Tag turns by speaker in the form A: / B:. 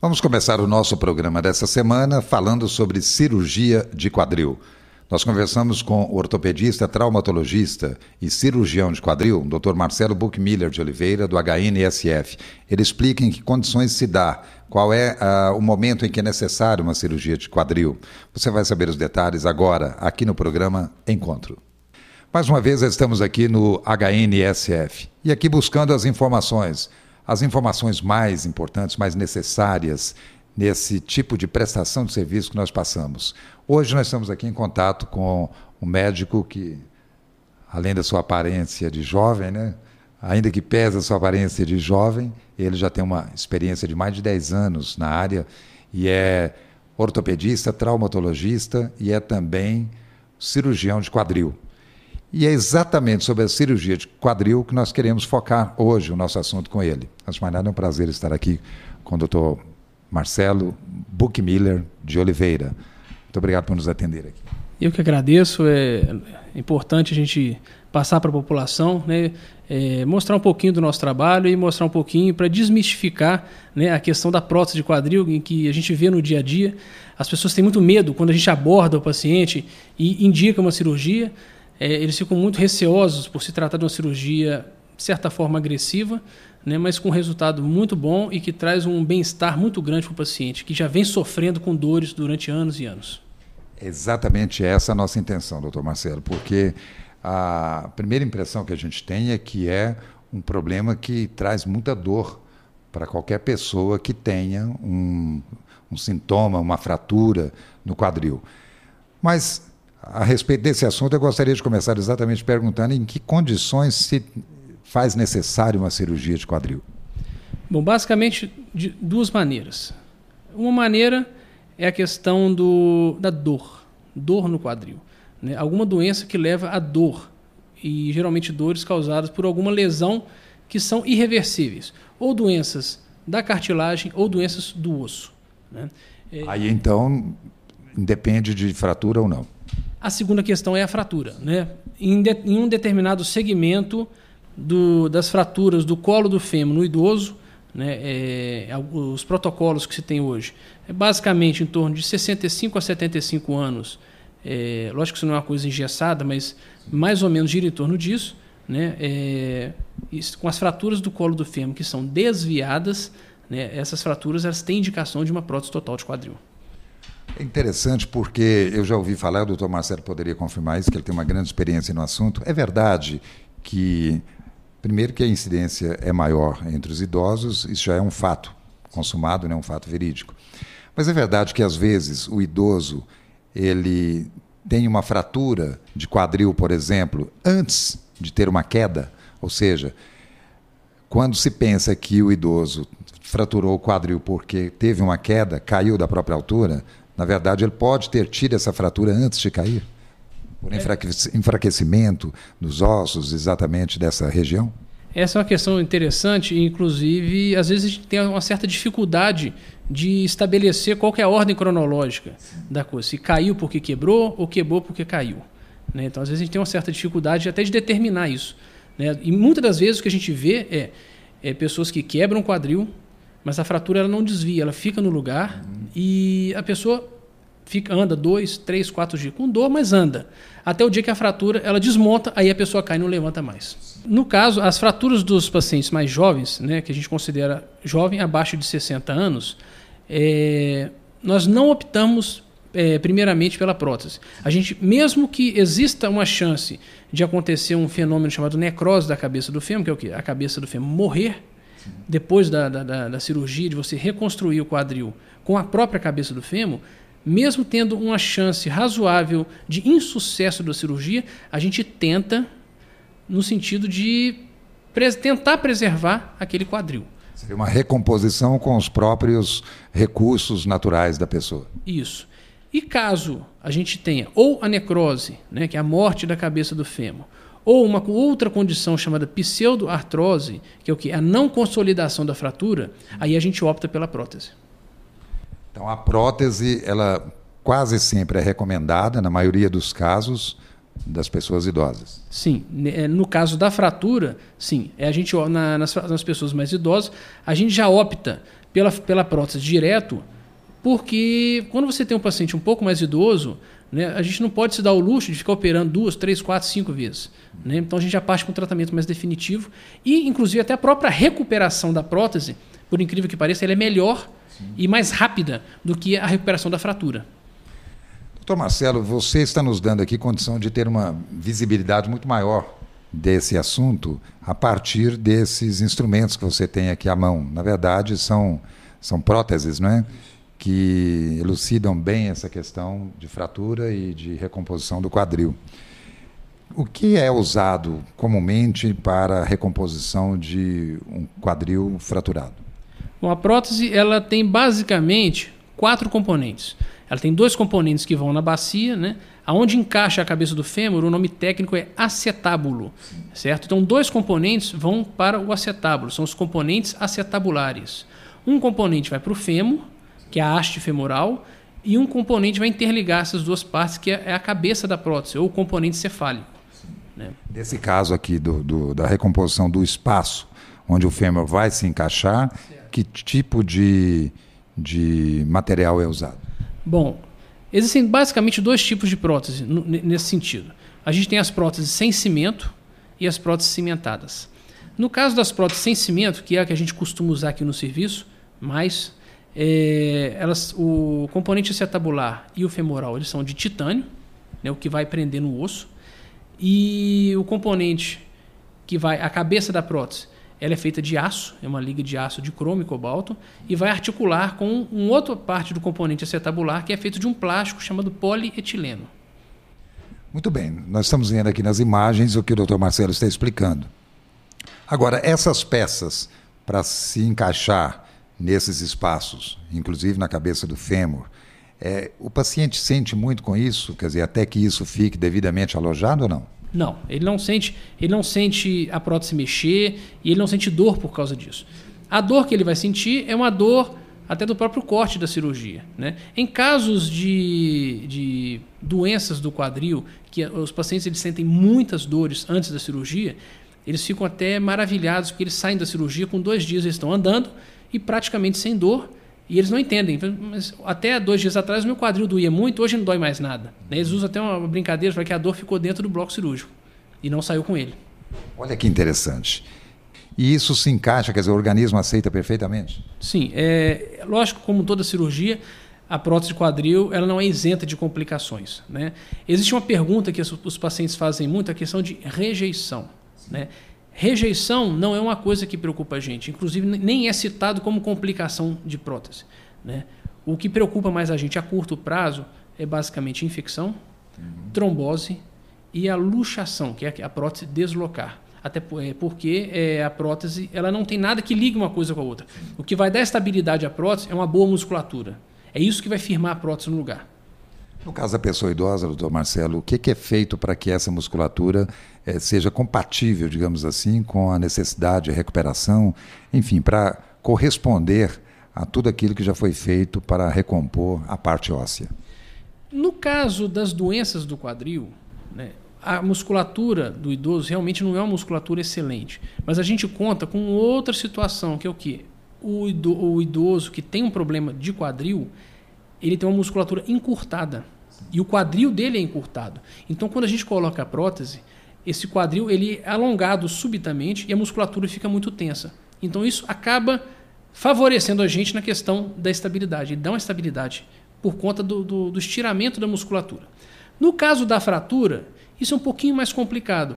A: Vamos começar o nosso programa dessa semana falando sobre cirurgia de quadril. Nós conversamos com o ortopedista, traumatologista e cirurgião de quadril, Dr. Marcelo Buchmiller de Oliveira, do HNSF. Ele explica em que condições se dá, qual é o momento em que é necessário uma cirurgia de quadril. Você vai saber os detalhes agora, aqui no programa Encontro. Mais uma vez, estamos aqui no HNSF e aqui buscando as informações mais importantes, mais necessárias nesse tipo de prestação de serviço que nós passamos. Hoje nós estamos aqui em contato com um médico que, além da sua aparência de jovem, né, ainda que pese a sua aparência de jovem, ele já tem uma experiência de mais de 10 anos na área e é ortopedista, traumatologista e é também cirurgião de quadril. E é exatamente sobre a cirurgia de quadril que nós queremos focar hoje o nosso assunto com ele. Antes de mais nada, é um prazer estar aqui com o Dr. Marcelo Buchmiller de Oliveira. Muito obrigado por nos atender aqui.
B: Eu que agradeço. É importante a gente passar para a população, né, mostrar um pouquinho do nosso trabalho e mostrar um pouquinho para desmistificar, né, a questão da prótese de quadril, em que a gente vê no dia a dia. As pessoas têm muito medo quando a gente aborda o paciente e indica uma cirurgia. Eles ficam muito receosos por se tratar de uma cirurgia, de certa forma, agressiva, né, mas com resultado muito bom e que traz um bem-estar muito grande para o paciente, que já vem sofrendo com dores durante anos e anos.
A: Exatamente essa a nossa intenção, doutor Marcelo, porque a primeira impressão que a gente tem é que é um problema que traz muita dor para qualquer pessoa que tenha um sintoma, uma fratura no quadril. Mas, a respeito desse assunto, eu gostaria de começar exatamente perguntando em que condições se faz necessário uma cirurgia de quadril.
B: Bom, basicamente de duas maneiras. Uma maneira é a questão da dor no quadril, né? Alguma doença que leva a dor, e geralmente dores causadas por alguma lesão que são irreversíveis, ou doenças da cartilagem ou doenças do osso, né?
A: Aí então, independe de fratura ou não.
B: A segunda questão é a fratura, né? Em um determinado segmento das fraturas do colo do fêmur no idoso, né, os protocolos que se tem hoje é basicamente em torno de 65 a 75 anos. Lógico que isso não é uma coisa engessada, mas mais ou menos gira em torno disso, né? Com as fraturas do colo do fêmur que são desviadas, né, essas fraturas elas têm indicação de uma prótese total de quadril.
A: É interessante porque eu já ouvi falar, o doutor Marcelo poderia confirmar isso, que ele tem uma grande experiência no assunto. É verdade que, primeiro, que a incidência é maior entre os idosos, isso já é um fato consumado, né, um fato verídico. Mas é verdade que, às vezes, o idoso ele tem uma fratura de quadril, por exemplo, antes de ter uma queda, ou seja, quando se pensa que o idoso fraturou o quadril porque teve uma queda, caiu da própria altura, na verdade, ele pode ter tido essa fratura antes de cair? Por enfraquecimento dos ossos, exatamente dessa região?
B: Essa é uma questão interessante, inclusive, às vezes a gente tem uma certa dificuldade de estabelecer qual que é a ordem cronológica da coisa. Se caiu porque quebrou ou quebrou porque caiu, né? Então, às vezes a gente tem uma certa dificuldade até de determinar isso, né? E muitas das vezes o que a gente vê é pessoas que quebram o quadril, mas a fratura ela não desvia, ela fica no lugar e a pessoa anda 2, 3, 4 dias com dor, mas anda. Até o dia que a fratura ela desmonta, aí a pessoa cai e não levanta mais. No caso, as fraturas dos pacientes mais jovens, né, que a gente considera jovem abaixo de 60 anos, nós não optamos primeiramente pela prótese. A gente, mesmo que exista uma chance de acontecer um fenômeno chamado necrose da cabeça do fêmur, que é o quê? A cabeça do fêmur morrer, depois da cirurgia, de você reconstruir o quadril com a própria cabeça do fêmur, mesmo tendo uma chance razoável de insucesso da cirurgia, a gente tenta no sentido de tentar preservar aquele quadril.
A: Seria uma recomposição com os próprios recursos naturais da pessoa.
B: Isso. E caso a gente tenha ou a necrose, né, que é a morte da cabeça do fêmur, ou uma outra condição chamada pseudoartrose, que é o quê? A não consolidação da fratura, aí a gente opta pela prótese.
A: Então, a prótese, ela quase sempre é recomendada, na maioria dos casos, das pessoas idosas.
B: Sim, no caso da fratura, sim. A gente, nas pessoas mais idosas, a gente já opta pela prótese direto, porque quando você tem um paciente um pouco mais idoso, né, a gente não pode se dar o luxo de ficar operando 2, 3, 4, 5 vezes. Né? Então a gente já parte para um tratamento mais definitivo e, inclusive, até a própria recuperação da prótese, por incrível que pareça, ela é melhor e mais rápida do que a recuperação da fratura.
A: Doutor Marcelo, você está nos dando aqui condição de ter uma visibilidade muito maior desse assunto a partir desses instrumentos que você tem aqui à mão. Na verdade, são próteses, não é? Que elucidam bem essa questão de fratura e de recomposição do quadril. O que é usado comumente para a recomposição de um quadril fraturado?
B: Bom, a prótese ela tem basicamente 4 componentes. Ela tem 2 componentes que vão na bacia, né? Aonde encaixa a cabeça do fêmur, o nome técnico é acetábulo, certo? Então, 2 componentes vão para o acetábulo, são os componentes acetabulares. Um componente vai para o fêmur, que é a haste femoral, e um componente vai interligar essas 2 partes, que é a cabeça da prótese, ou o componente cefálico. Né?
A: Nesse caso aqui da recomposição do espaço onde o fêmur vai se encaixar, certo. Que tipo de material é usado?
B: Bom, existem basicamente 2 tipos de prótese nesse sentido. A gente tem as próteses sem cimento e as próteses cimentadas. No caso das próteses sem cimento, que é a que a gente costuma usar aqui no serviço, mas o componente acetabular e o femoral eles são de titânio, né, o que vai prender no osso, e o componente que vai a cabeça da prótese ela é feita de aço, é uma liga de aço de cromo e cobalto, e vai articular com uma outra parte do componente acetabular que é feito de um plástico chamado polietileno.
A: Muito bem, nós estamos vendo aqui nas imagens o que o Dr. Marcelo está explicando. Agora, essas peças, para se encaixar nesses espaços, inclusive na cabeça do fêmur, o paciente sente muito com isso? Quer dizer, até que isso fique devidamente alojado ou não?
B: Não, ele não sente a prótese mexer e ele não sente dor por causa disso. A dor que ele vai sentir é uma dor até do próprio corte da cirurgia. Né? Em casos de doenças do quadril, que os pacientes eles sentem muitas dores antes da cirurgia, eles ficam até maravilhados porque eles saem da cirurgia com 2 dias eles estão andando e praticamente sem dor. E eles não entendem. Mas até 2 dias atrás o meu quadril doía muito, hoje não dói mais nada. Eles usam até uma brincadeira para que a dor ficou dentro do bloco cirúrgico e não saiu com ele.
A: Olha que interessante. E isso se encaixa, quer dizer, o organismo aceita perfeitamente?
B: Sim. Lógico, como toda cirurgia, a prótese de quadril ela não é isenta de complicações. Né? Existe uma pergunta que os pacientes fazem muito, a questão de rejeição. Né? Rejeição não é uma coisa que preocupa a gente, inclusive nem é citado como complicação de prótese. Né? O que preocupa mais a gente a curto prazo é basicamente infecção, trombose e a luxação, que é a prótese deslocar. Até porque a prótese ela não tem nada que ligue uma coisa com a outra. O que vai dar estabilidade à prótese é uma boa musculatura. É isso que vai firmar a prótese no lugar.
A: No caso da pessoa idosa, doutor Marcelo, o que é feito para que essa musculatura seja compatível, digamos assim, com a necessidade de recuperação, enfim, para corresponder a tudo aquilo que já foi feito para recompor a parte óssea?
B: No caso das doenças do quadril, né, a musculatura do idoso realmente não é uma musculatura excelente, mas a gente conta com outra situação, que é o quê? O idoso que tem um problema de quadril, ele tem uma musculatura encurtada. E o quadril dele é encurtado. Então, quando a gente coloca a prótese, esse quadril ele é alongado subitamente e a musculatura fica muito tensa. Então, isso acaba favorecendo a gente na questão da estabilidade. Ele dá uma estabilidade por conta do estiramento da musculatura. No caso da fratura, isso é um pouquinho mais complicado,